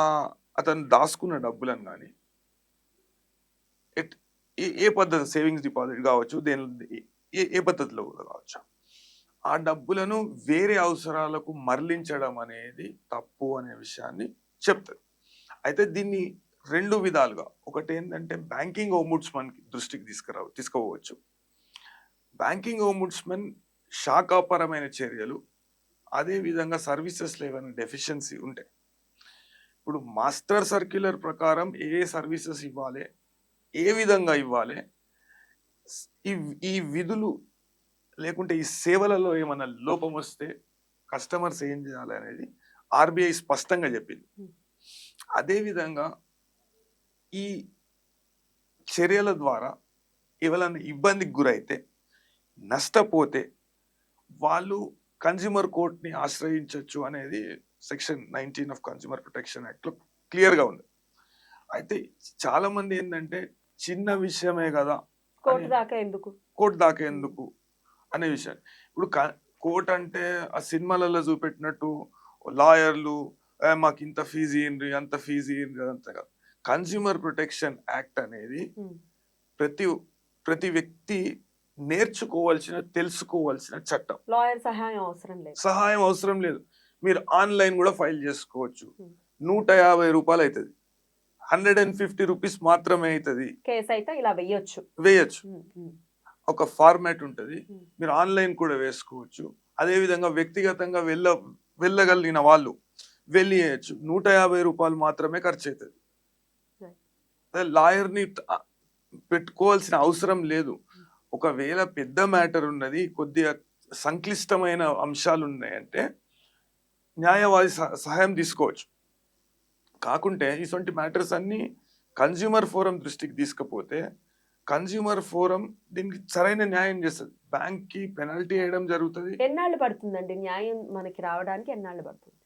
అతను దాచుకున్న డబ్బులను కానీ ఏ పద్ధతి, సేవింగ్స్ డిపాజిట్ కావచ్చు, ఏ పద్ధతిలో కూడా కావచ్చు, ఆ డబ్బులను వేరే అవసరాలకు మరలించడం అనేది తప్పు అనే విషయాన్ని చెప్తారు. అయితే దీన్ని 2 విధాలుగా, ఒకటి ఏంటంటే బ్యాంకింగ్ ఓంబుడ్స్మన్ దృష్టికి తీసుకోవచ్చు. బ్యాంకింగ్ ఓంబుడ్స్మన్ శాఖాపరమైన చర్యలు, అదే విధంగా సర్వీసెస్ ఏమైనా డెఫిషియన్సీ ఉంటాయి. ఇప్పుడు మాస్టర్ సర్క్యులర్ ప్రకారం ఏ సర్వీసెస్ ఇవ్వాలి, ఏ విధంగా ఇవ్వాలి, ఈ విధులు లేకుంటే ఈ సేవలలో ఏమైనా లోపం వస్తే కస్టమర్స్ ఏం చేయాలి అనేది ఆర్బీఐ స్పష్టంగా చెప్పింది. అదేవిధంగా ఈ చర్యల ద్వారా ఎవరైనా ఇబ్బందికి గురైతే, నష్టపోతే వాళ్ళు కన్స్యూమర్ కోర్ట్ని ఆశ్రయించవచ్చు అనేది సెక్షన్ 19 ఆఫ్ కన్స్యూమర్ ప్రొటెక్షన్ యాక్ట్లో క్లియర్గా ఉంది. అయితే చాలా మంది ఏంటంటే చిన్న విషయమే కదా, కోర్టు దాకా ఎందుకు అనే విషయం. ఇప్పుడు కోర్ట్ అంటే ఆ సినిమాలలో చూపెట్టినట్టు లాయర్లు మాకు ఇంత ఫీజు ఇయ్యండి, అంత ఫీజు ఇయ్యండి అంత కాదు. కన్స్యూమర్ ప్రొటెక్షన్ యాక్ట్ అనేది ప్రతి వ్యక్తి తెలుసుకోవాల్సిన చట్టం. లాయర్ సహాయం అవసరం లేదు. మీరు ఆన్లైన్ కూడా ఫైల్ చేసుకోవచ్చు. 150 రూపాయలు అవుతుంది, 150 రూపీస్ మాత్రమే అవుతుంది. కేసు అయితే ఇలా వేయొచ్చు. ఒక ఫార్మాట్ ఉంటుంది, మీరు ఆన్లైన్ కూడా వేసుకోవచ్చు. అదే విధంగా వ్యక్తిగతంగా వెళ్ళగలిగిన వాళ్ళు వెళ్ళి వేయచ్చు. 150 రూపాయలు మాత్రమే ఖర్చు అవుతుంది. లాయర్ని పెట్టుకోవాల్సిన అవసరం లేదు. ఒకవేళ పెద్ద మ్యాటర్ ఉన్నది, కొద్దిగా సంక్లిష్టమైన అంశాలు ఉన్నాయంటే న్యాయవాది సహాయం తీసుకోవచ్చు. కాకుంటే ఇటువంటి మ్యాటర్స్ అన్ని కన్స్యూమర్ ఫోరం దృష్టికి తీసుకపోతే కన్స్యూమర్ ఫోరం దీనికి సరైన న్యాయం చేస్తుంది. బ్యాంక్ కి పెనాల్టీ వేయడం జరుగుతుంది. ఎన్నాళ్ళు పడుతుందండి న్యాయం మనకి రావడానికి? ఎన్నాళ్ళు పడుతుంది?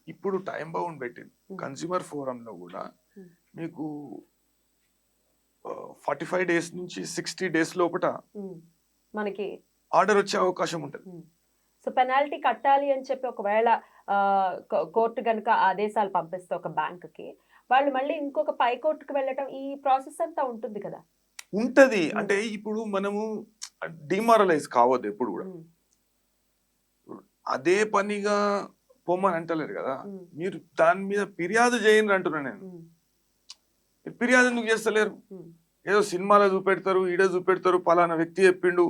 ఇప్పుడు టైం బౌండ్ పెట్టింది కన్స్యూమర్ ఫోరం లో కూడా. మీకు 45 డేస్ నుంచి 60 డేస్ లోపల మనకి ఆర్డర్ వచ్చే అవకాశం ఉంటుంది. సో పెనాల్టీ కట్టాలి అని చెప్పి ఒకవేళ కోర్టు గనుక ఆదేశాలు పంపిస్తే ఒక బ్యాంక్ కి, వాళ్ళు మళ్ళీ ఇంకొక పై కోర్టుకు వెళ్ళటం, ఈ ప్రాసెస్ అంతా ఉంటుంది కదా. ఉంటది. అంటే ఇప్పుడు మనము డిమారలైజ్ కావద్దు ఎప్పుడు కూడా. అదే పనిగా పొమ్మని అంటలేరు కదా, మీరు దాని మీద ఫిర్యాదు చేయండి అంటున్నాను నేను. ఫిర్యాదు ఎందుకు చేస్తలేరు? ఏదో సినిమాలో చూపెడతారు, ఈడ చూపెడతారు, పలానా వ్యక్తి చెప్పిండు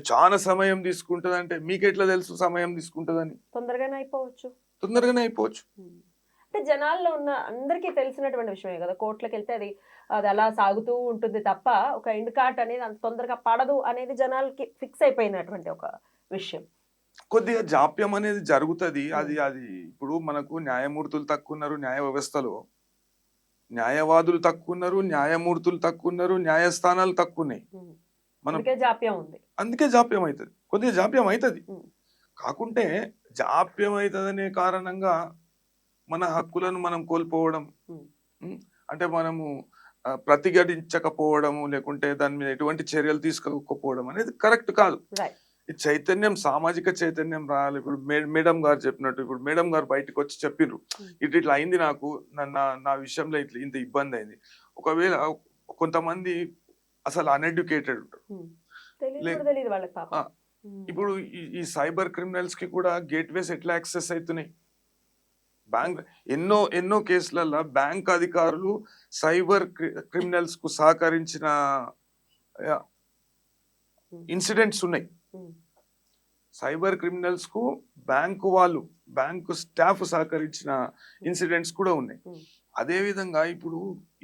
చాలా సమయం తీసుకుంటది అంటే మీకు ఎట్లా తెలుసు సమయం తీసుకుంటదని? తొందరగానే అయిపోవచ్చు. అంటే జనాల్లో ఉన్న అందరికీ తెలిసినటువంటి విషయమే కదా, కోర్టులకు వెళ్తే అది అలా సాగుతూ ఉంటుంది తప్ప ఒక ఎండ్ కార్ట్ అనేది అంత తొందరగా పడదు అనేది జనాలకి ఫిక్స్ అయిపోయినటువంటి ఒక విషయం. కొద్దిగా జాప్యం అనేది జరుగుతుంది. అది ఇప్పుడు మనకు న్యాయమూర్తులు తక్కువ ఉన్నారు న్యాయ వ్యవస్థలో, న్యాయవాదులు తక్కువ ఉన్నారు, న్యాయమూర్తులు తక్కువ ఉన్నారు, న్యాయస్థానాలు తక్కువ ఉన్నాయి. అందుకే జాప్యం అవుతుంది. కొద్దిగా జాప్యం అవుతుంది. కాకుంటే జాప్యం అవుతుందనే కారణంగా మన హక్కులను మనం కోల్పోవడం, అంటే మనము ప్రతిఘటించకపోవడము, లేకుంటే దాని మీద ఎటువంటి చర్యలు తీసుకోకపోవడం అనేది కరెక్ట్ కాదు. ఈ చైతన్యం, సామాజిక చైతన్యం రావాలి. ఇప్పుడు మేడం గారు చెప్పినట్టు, ఇప్పుడు మేడం గారు బయటకు వచ్చి చెప్పిర్రు ఇట్లా అయింది, నాకు నా విషయంలో ఇంత ఇబ్బంది అయింది. ఒకవేళ కొంతమంది అసలు అన్ఎడ్యుకేటెడ్ ఉంటారు. ఇప్పుడు ఈ సైబర్ క్రిమినల్స్ కి కూడా గేట్వేస్ ఎట్లా యాక్సెస్ అవుతున్నాయి? బ్యాంక్ ఎన్నో కేసులలో బ్యాంక్ అధికారులు సైబర్ క్రిమినల్స్ కు సహకరించిన ఇన్సిడెంట్స్ ఉన్నాయి. సైబర్ క్రిమినల్స్ కు బ్యాంకు స్టాఫ్ సహకరించిన ఇన్సిడెంట్స్ కూడా ఉన్నాయి. అదే విధంగా ఇప్పుడు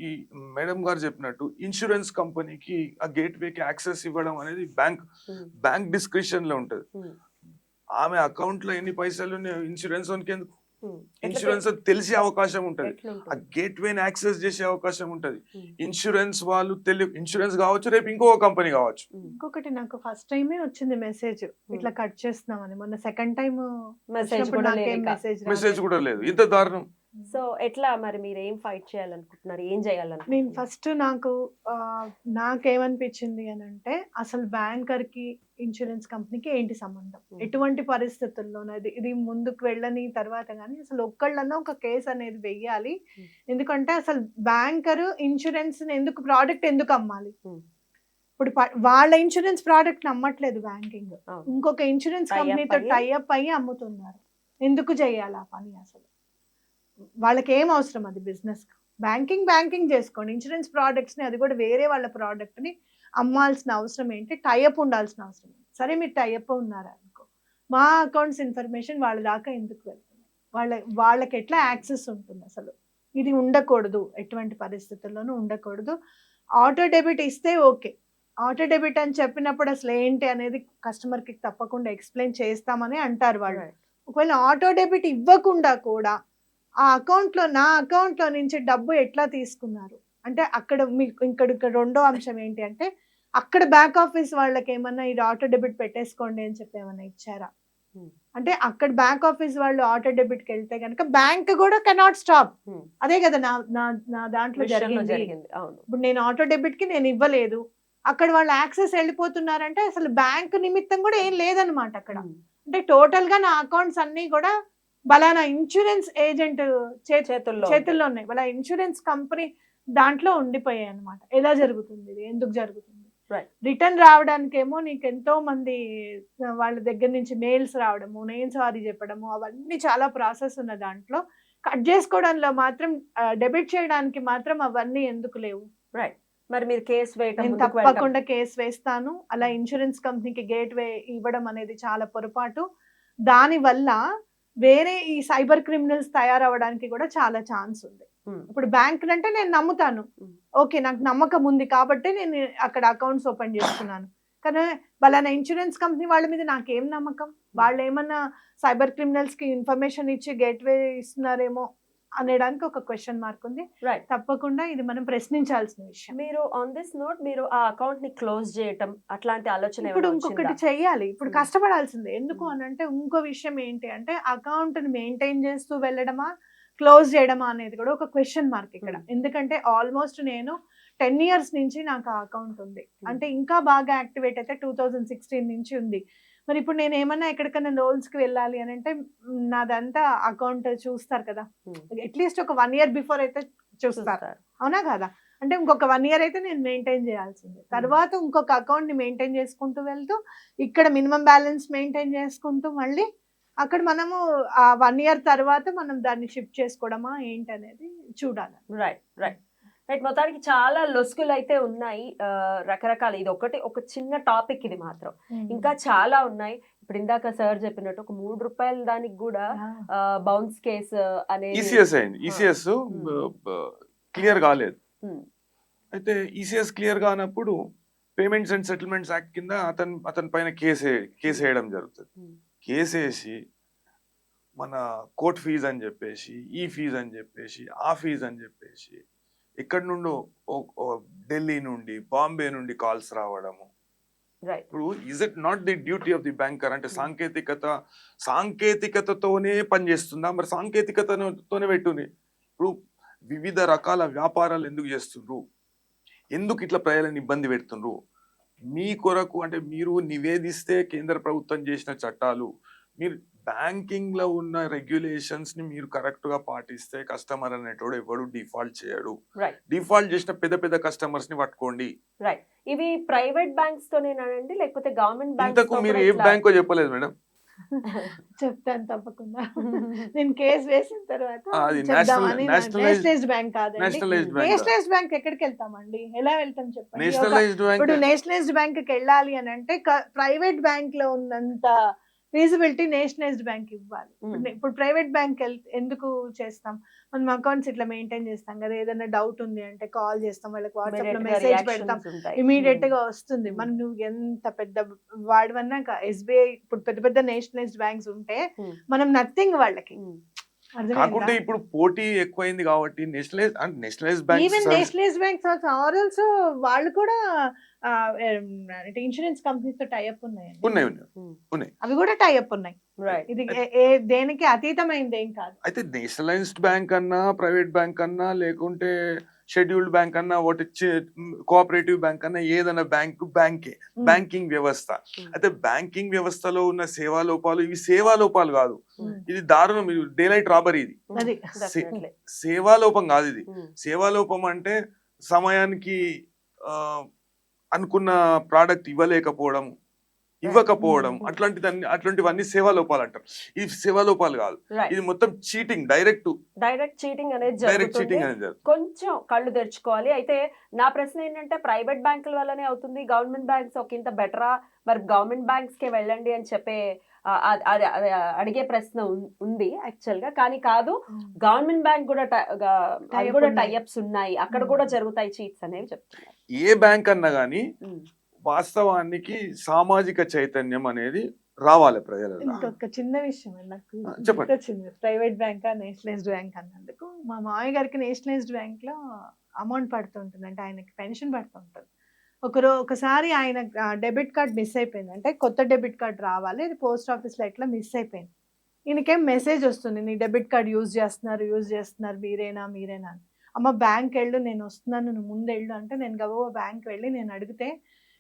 ఈ మేడం గారు చెప్పినట్టు ఇన్సూరెన్స్ కంపెనీకి ఆ గేట్వేకి యాక్సెస్ ఇవ్వడం అనేది బ్యాంక్ డిస్క్రిప్షన్ లో ఉంటది. ఆమె అకౌంట్ లో ఎన్ని పైసలు ఇన్సూరెన్స్ వానికి ఎందుకు? ఇన్సూరెన్స్ తెలిసే అవకాశం ఉంటది, ఆ గేట్వేని యాక్సెస్ చేసే అవకాశం ఉంటది. ఇన్సూరెన్స్ వాళ్ళు ఇన్సూరెన్స్ కావచ్చు, రేపు ఇంకో కంపెనీ కావచ్చు. ఇంకొకటి, నాకు ఫస్ట్ టైమే వచ్చింది మెసేజ్ ఇట్లా కట్ చేస్తున్నామని. మొన్న సెకండ్ టైం మెసేజ్ కూడా లేదు. ఇంత దారుణం. సో ఎట్లా మరి మీరు ఏం ఫైట్ చేయాలనుకుంటున్నారు, ఏం నేను చేయాలనుకుంటున్నారు? ఫస్ట్ నాకేమనిపించింది అని అంటే అసలు బ్యాంకర్ కి ఇన్సూరెన్స్ కంపెనీకి ఏంటి సంబంధం, ఎటువంటి పరిస్థితుల్లోనూ ఇది ముందుకు వెళ్ళని తర్వాత కానీ అసలు ఒక్కళ్ళన్నా ఒక కేసు అనేది వెయ్యాలి. ఎందుకంటే అసలు బ్యాంకరు ఇన్సూరెన్స్ ఎందుకు ప్రోడక్ట్ ఎందుకు అమ్మాలి? ఇప్పుడు వాళ్ళ ఇన్సూరెన్స్ ప్రోడక్ట్ నమ్మట్లేదు బ్యాంకింగ్, ఇంకొక ఇన్సూరెన్స్ కంపెనీతో టైఅప్ అయ్యి అమ్ముతున్నారు. ఎందుకు చేయాలి ఆ పని? అసలు వాళ్ళకి ఏం అవసరం అది బిజినెస్? బ్యాంకింగ్ చేసుకోండి. ఇన్సూరెన్స్ ప్రోడక్ట్స్ని, అది కూడా వేరే వాళ్ళ ప్రోడక్ట్ని అమ్మాల్సిన అవసరం ఏంటి? టైఅప్ ఉండాల్సిన అవసరం ఏంటి? సరే మీరు టైఅప్ ఉన్నారా అనుకో, మా అకౌంట్స్ ఇన్ఫర్మేషన్ వాళ్ళ దాకా ఎందుకు వెళ్తుంది? వాళ్ళకి ఎట్లా యాక్సెస్ ఉంటుంది? అసలు ఇది ఉండకూడదు, ఎటువంటి పరిస్థితుల్లోనూ ఉండకూడదు. ఆటో డెబిట్ ఇస్తే ఓకే, ఆటో డెబిట్ అని చెప్పినప్పుడు అసలు ఏంటి అనేది కస్టమర్కి తప్పకుండా ఎక్స్ప్లెయిన్ చేస్తామని అంటారు వాళ్ళు. ఒకవేళ ఆటో డెబిట్ ఇవ్వకుండా కూడా ఆ అకౌంట్లో, నా అకౌంట్లో నుంచి డబ్బు ఎట్లా తీసుకున్నారు అంటే అక్కడ మీకు ఇక్కడ రెండో అంశం ఏంటి అంటే అక్కడ బ్యాక్ ఆఫీస్ వాళ్ళకి ఏమన్నా ఇది ఆటో డెబిట్ పెట్టేసుకోండి అని చెప్పి ఏమన్నా ఇచ్చారా? అంటే అక్కడ బ్యాక్ ఆఫీస్ వాళ్ళు ఆటో డెబిట్కి వెళ్తే కనుక బ్యాంక్ కూడా కెనాట్ స్టాప్. అదే కదా నా దాంట్లో జరిగింది. ఇప్పుడు నేను ఆటో డెబిట్ కి నేను ఇవ్వలేదు, అక్కడ వాళ్ళు యాక్సెస్ వెళ్ళిపోతున్నారంటే అసలు బ్యాంక్ నిమిత్తం కూడా ఏం లేదనమాట అక్కడ. అంటే టోటల్ గా నా అకౌంట్స్ అన్ని కూడా బలానా ఇన్సూరెన్స్ ఏజెంట్ చేతుల్లో ఉన్నాయి, వాళ్ళ ఇన్సూరెన్స్ కంపెనీ దాంట్లో ఉండిపోయాయి అనమాట. ఎలా జరుగుతుంది ఇది? ఎందుకు జరుగుతుంది? రిటర్న్ రావడానికేమో నీకు ఎంతో మంది వాళ్ళ దగ్గర నుంచి మెయిల్స్ రావడము, నేను సారీ చెప్పడము, అవన్నీ చాలా ప్రాసెస్ ఉన్న దాంట్లో కట్ చేసుకోవడంలో మాత్రం, డెబిట్ చేయడానికి మాత్రం అవన్నీ ఎందుకు లేవు? రైట్. మరి మీరు కేసు వేయడం? నేను తప్పకుండా కేసు వేస్తాను. అలా ఇన్సూరెన్స్ కంపెనీకి గేట్ వే ఇవ్వడం అనేది చాలా పొరపాటు. దానివల్ల వేరే ఈ సైబర్ క్రిమినల్స్ తయారవడానికి కూడా చాలా ఛాన్స్ ఉంది. ఇప్పుడు బ్యాంక్ అంటే నేను నమ్ముతాను, ఓకే నాకు నమ్మకం ఉంది కాబట్టి నేను అక్కడ అకౌంట్స్ ఓపెన్ చేస్తున్నాను. కానీ వాళ్ళ ఇన్సూరెన్స్ కంపెనీ వాళ్ళ మీద నాకేం నమ్మకం? వాళ్ళు ఏమన్నా సైబర్ క్రిమినల్స్ కి ఇన్ఫర్మేషన్ ఇచ్చి గేట్ వే ఇస్తున్నారేమో అనేడానికి ఒక క్వశ్చన్ మార్క్ ఉంది. తప్పకుండా ఇది మనం ప్రశ్నించాల్సిన విషయం. మీరు ఆన్ దిస్ నోట్, మీరు ఆ అకౌంట్ ని క్లోజ్ చేయటం అట్లాంటి ఆలోచన ఇప్పుడు ఇంకొకటి చెయ్యాలి. ఇప్పుడు కష్టపడాల్సిందే. ఎందుకు అని అంటే ఇంకో విషయం ఏంటి అంటే అకౌంట్ ని మెయింటైన్ చేస్తూ వెళ్ళడమా, క్లోజ్ చేయడమా అనేది కూడా ఒక క్వశ్చన్ మార్క్ ఇక్కడ. ఎందుకంటే ఆల్మోస్ట్ నేను 10 years నుంచి నాకు ఆ అకౌంట్ ఉంది. అంటే ఇంకా బాగా యాక్టివేట్ అయితే 2016 నుంచి ఉంది. మరి ఇప్పుడు నేను ఏమన్నా ఎక్కడికైనా లోన్స్ కి వెళ్ళాలి అని అంటే నాదంతా అకౌంట్ చూస్తారు కదా, అట్లీస్ట్ ఒక 1 year బిఫోర్ అయితే చూస్తారు, అవునా కదా? అంటే ఇంకొక 1 year అయితే నేను మెయింటైన్ చేయాల్సిందే. తర్వాత ఇంకొక అకౌంట్ ని మెయింటైన్ చేసుకుంటూ వెళ్తూ ఇక్కడ మినిమం బ్యాలెన్స్ మెయింటైన్ చేసుకుంటూ మళ్ళీ అక్కడ మనము ఆ 1 year తర్వాత మనం దాన్ని షిఫ్ట్ చేసుకోవడమా ఏంటి అనేది చూడాలి. Right right right. మొత్తానికి చాలా లొసుగులు అయితే ఉన్నాయి, రకరకాల. ఇది ఒక చిన్న టాపిక్ ఇది మాత్రం, ఇంకా చాలా ఉన్నాయి. ఇప్పుడు ఇందాక సార్ చెప్పినట్టు ఒక 3 రూపాయల దానికి కూడా బౌన్స్ కేసు అనేది ఈసీఎస్ క్లియర్ కాలేదు. అయితే ఈసీఎస్ క్లియర్ కానప్పుడు పేమెంట్స్ అండ్ సెటిల్మెంట్స్ యాక్ట్ కింద అతని పైన కేసు వేయడం జరుగుతుంది. కేసు వేసి మన కోర్ట్ ఫీజు అని చెప్పేసి, ఈ ఫీజు అని చెప్పేసి, ఆ ఫీజు అని చెప్పేసి ఎక్కడి నుండో ఢిల్లీ నుండి, బాంబే నుండి కాల్స్ రావడము. ఇప్పుడు is it not the duty of the banker? అంటే సాంకేతికతతోనే పనిచేస్తుందా? మరి సాంకేతికతతోనే పెట్టుని. ఇప్పుడు వివిధ రకాల వ్యాపారాలు ఎందుకు చేస్తుండ్రు? ఎందుకు ఇట్లా ప్రజలను ఇబ్బంది పెడుతుండ్రు? మీ కొరకు అంటే మీరు నివేదిస్తే కేంద్ర ప్రభుత్వం చేసిన చట్టాలు, మీరు బ్యాంకింగ్ లో ఉన్న రెగ్యులేషన్స్ ని మీరు కరెక్ట్ గా పాటిస్తే కస్టమర్ అనేటోడు ఎవడు డిఫాల్ట్ చేయడు. డిఫాల్ట్ చేసిన పెద్ద కస్టమర్స్ ని పట్టుకోండి. రైట్. ఇవి ప్రైవేట్ బ్యాంక్స్ తోనేనండి లేకపోతే గవర్నమెంట్ బ్యాంక్స్? ఇంతకు మీరు ఏ బ్యాంకో చెప్పలేదు మేడం. చెప్తాను తప్పకుండా. నేను కేసు వేసిన తర్వాత నేషనలైజ్డ్ బ్యాంక్ కాదండి. నేషనలైజ్డ్ బ్యాంక్ ఎక్కడికి వెళ్తామండి? ఎలా వెళ్తాం చెప్పండి? ఇప్పుడు నేషనలైజ్డ్ బ్యాంక్ కి వెళ్ళాలి అని అంటే ప్రైవేట్ బ్యాంక్ లో ఉన్నంత ఫీజిబిలిటీ నేషనలైజ్డ్ బ్యాంక్ ఇవ్వాలి. ఇప్పుడు ప్రైవేట్ బ్యాంక్ ఎందుకు చేస్తాం? మనం అకౌంట్స్ ఇట్లా మెయింటైన్ చేస్తాం కదా, ఏదైనా డౌట్ ఉంది అంటే కాల్ చేస్తాం, వాళ్ళకి వాట్సాప్ లో మెసేజ్ పెడతాం, ఇమీడియట్ గా వస్తుంది. మనం నువ్వు ఎంత పెద్ద వాడవన్నా ఎస్బీఐ, ఇప్పుడు పెద్ద నేషనలైజ్డ్ బ్యాంక్స్ ఉంటే మనం నథింగ్ వాళ్ళకి. కాకుంటే ఇప్పుడు పోటీ ఎక్కువైంది కాబట్టి nationalize bank even nationalize banks are also వాళ్ళు కూడా ఇన్సూరెన్స్ కంపెనీస్ తో టైఅప్ ఉన్నాయి. ఉన్నాయి. అవి కూడా టైఅప్ ఉన్నాయి. రైట్. ఇది దేనికి అతీతమైంది ఏం కాదు. అయితే నేషనలైజ్డ్ బ్యాంక్ అన్నా ప్రైవేట్ బ్యాంక్ అన్నా లేకుంటే షెడ్యూల్డ్ బ్యాంక్ అన్నా ఒకటి కోఆపరేటివ్ బ్యాంక్ అన్నా ఏదైనా బ్యాంకే బ్యాంకింగ్ వ్యవస్థ. అయితే బ్యాంకింగ్ వ్యవస్థలో ఉన్న సేవా లోపాలు ఇవి సేవా లోపాలు కాదు, ఇది దారుణం, ఇది డేలైట్ రాబరీ. ఇది అది సేవా లోపం కాదు. ఇది సేవా లోపం అంటే సమయానికి అనుకున్న ప్రోడక్ట్ ఇవ్వకపోవడం అట్లాంటివన్నీ సేవా లోపాలు అంటారు. ఇది సేవా లోపాలు కాదు, ఇది మొత్తం చీటింగ్, డైరెక్ట్ చీటింగ్ అనేది జరుగుతుంది. కొంచెం కళ్ళు తెరుచుకోవాలి. అయితే నా ప్రశ్న ఏంటంటే ప్రైవేట్ బ్యాంకుల వల్లనే అవుతుంది, గవర్నమెంట్ బ్యాంక్స్ ఒక ఇంత బెటరా, మరి గవర్నమెంట్ బ్యాంక్స్ కే వెళ్ళండి అని చెప్పే అడిగే ప్రశ్న ఉంది యాక్చువల్ గా. కానీ కాదు, గవర్నమెంట్ బ్యాంక్ కూడా టైఅప్స్ ఉన్నాయి, అక్కడ కూడా జరుగుతాయి చీట్స్ అనేవి చెప్తున్నారు. ఏ బ్యాంక్ అన్నా గానీ వాస్తవానికి సామాజిక చైతన్యం అనేది రావాలి ప్రజలలో. ఇంకొక చిన్న విషయం నాకు చెప్పండి. ప్రైవేట్ బ్యాంక్ నేషనలైజ్డ్ బ్యాంక్ అన్నందుకు మా మామయ్య గారికి నేషనలైజ్డ్ బ్యాంక్ లో అమౌంట్ పడుతుంటుంది, అంటే ఆయనకి పెన్షన్ పడుతుంటుంది. ఒకసారి ఆయన డెబిట్ కార్డ్ మిస్ అయిపోయింది, అంటే కొత్త డెబిట్ కార్డ్ రావాలి, అది పోస్ట్ ఆఫీస్ లో ఎట్లా మిస్ అయిపోయింది. ఈయనకేం మెసేజ్ వస్తుంది, నీ డెబిట్ కార్డ్ యూజ్ చేస్తున్నారు మీరేనా అని. అమ్మ బ్యాంక్ వెళ్ళు, నేను వస్తున్నాను, నువ్వు ముందు వెళ్ళు అంటే నేను గబగబా బ్యాంక్ వెళ్ళి నేను అడిగితే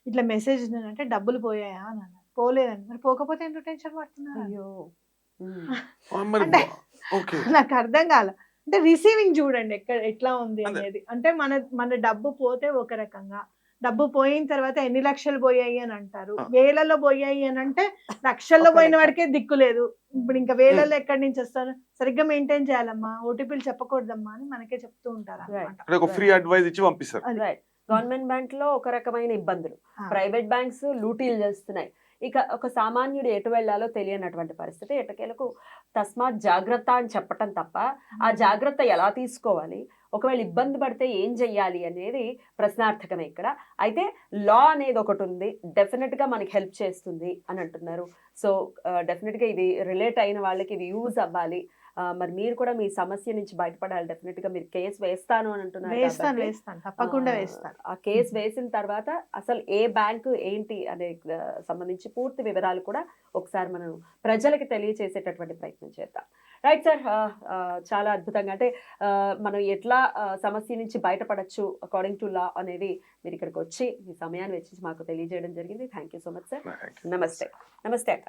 ఇట్లా మెసేజ్ అంటే డబ్బులు పోయాయా అని అన్నారు. పోలేదండి. మరి పోకపోతే ఎందుకు టెన్షన్ పడుతున్నారు? అయ్యో, అంటే నాకు అర్థం కాల. అంటే రిసీవింగ్ చూడండి ఎట్లా ఉంది అనేది. అంటే మన డబ్బు పోతే ఒక రకంగా, డబ్బు పోయిన తర్వాత ఎన్ని లక్షలు పోయాయి అని అంటారు, వేలలో పోయాయి అని అంటే లక్షల్లో పోయిన వాడికే దిక్కు లేదు. ఇప్పుడు ఇంకా వేలలో ఎక్కడి నుంచి వస్తారు? సరిగ్గా మెయింటైన్ చేయాలమ్మా, ఓటీపీలు చెప్పకూడదమ్మా అని మనకే చెప్తూ ఉంటారు అన్నమాట. ఫ్రీ అడ్వైస్ ఇచ్చి పంపిస్తారు. గవర్నమెంట్ బ్యాంక్ లో ఒక రకమైన ఇబ్బందులు, ప్రైవేట్ బ్యాంక్స్ లూటీలు చేస్తున్నాయి. ఇక ఒక సామాన్యుడు ఎటు వెళ్లాలో తెలియనటువంటి పరిస్థితి. ఎటకేలకు తస్మాత్ జాగ్రత్త అని చెప్పటం తప్ప ఆ జాగ్రత్త ఎలా తీసుకోవాలి, ఒకవేళ ఇబ్బంది పడితే ఏం చెయ్యాలి అనేది ప్రశ్నార్థకమే ఇక్కడ. అయితే లా అనేది ఒకటి ఉంది, డెఫినెట్ గా మనకి హెల్ప్ చేస్తుంది అని అంటున్నారు. సో డెఫినెట్ గా ఇది రిలేట్ అయిన వాళ్ళకి ఇది యూజ్ అవ్వాలి. మరి మీరు కూడా మీ సమస్య నుంచి బయటపడాలి. డెఫినెట్ గా మీరు కేసు వేస్తాను అని అంటున్నారు. తప్పకుండా వేస్తాను. ఆ కేసు వేసిన తర్వాత అసలు ఏ బ్యాంకు ఏంటి అనే సంబంధించి పూర్తి వివరాలు కూడా ఒకసారి మనం ప్రజలకి తెలియచేసేటటువంటి ప్రయత్నం చేద్దాం. రైట్ సార్, చాలా అద్భుతంగా, అంటే మనం ఎట్లా సమస్య నుంచి బయటపడచ్చు అకార్డింగ్ టు లా అనేది మీరు ఇక్కడికి వచ్చి మీ సమయాన్ని వెచ్చించి మాకు తెలియజేయడం జరిగింది. Thank you so much sir. నమస్తే. నమస్తే అక్క.